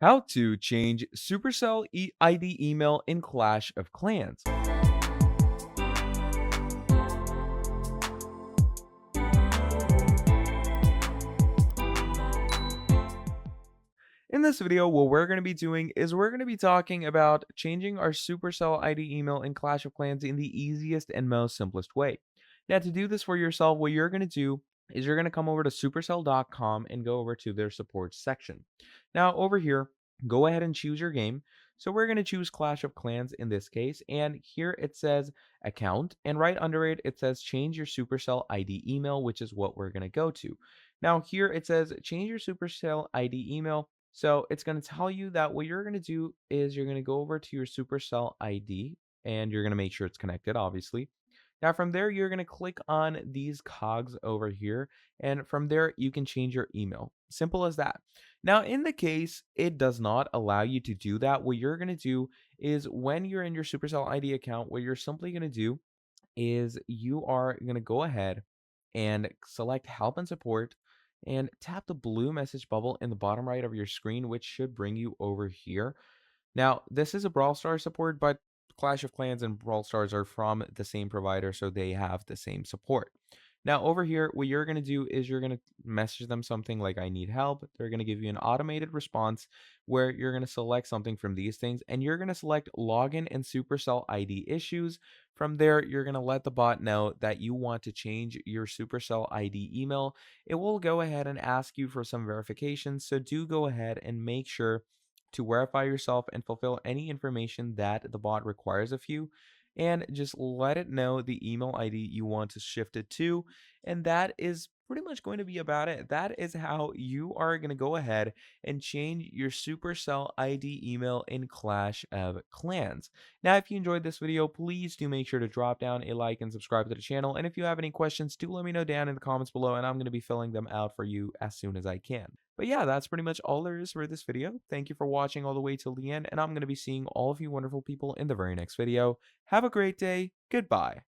How to change Supercell ID email in Clash of Clans. In this video, what we're going to be doing is we're going to be talking about changing our Supercell ID email in Clash of Clans in the easiest and most simplest way. Now, to do this for yourself, what you're going to do is you're going to come over to supercell.com and go over to their support section. Now, over here, go ahead and choose your game. So we're going to choose Clash of Clans in this case, and here it says account, and right under it, it says change your Supercell ID email, which is what we're going to go to. Now, here it says change your Supercell ID email, so it's going to tell you that what you're going to do is you're going to go over to your Supercell ID and you're going to make sure it's connected, obviously. Now, from there, you're going to click on these cogs over here. And from there, you can change your email. Simple as that. Now, in the case it does not allow you to do that, what you're going to do is when you're in your Supercell ID account, what you're simply going to do is you are going to go ahead and select help and support and tap the blue message bubble in the bottom right of your screen, which should bring you over here. Now, this is a Brawl Stars support, but Clash of Clans and Brawl Stars are from the same provider, so they have the same support. Now, over here, what you're going to do is you're going to message them something like, I need help. They're going to give you an automated response where you're going to select something from these things, and you're going to select login and Supercell ID issues. From there, you're going to let the bot know that you want to change your Supercell ID email. It will go ahead and ask you for some verifications, so do go ahead and make sure to verify yourself and fulfill any information that the bot requires of you, and just let it know the email ID you want to shift it to. And that is pretty much going to be about it. That is how you are going to go ahead and change your Supercell ID email in Clash of Clans. Now, if you enjoyed this video, please do make sure to drop down a like and subscribe to the channel. And if you have any questions, do let me know down in the comments below, and I'm going to be filling them out for you as soon as I can. But yeah, that's pretty much all there is for this video. Thank you for watching all the way till the end, and I'm going to be seeing all of you wonderful people in the very next video. Have a great day. Goodbye.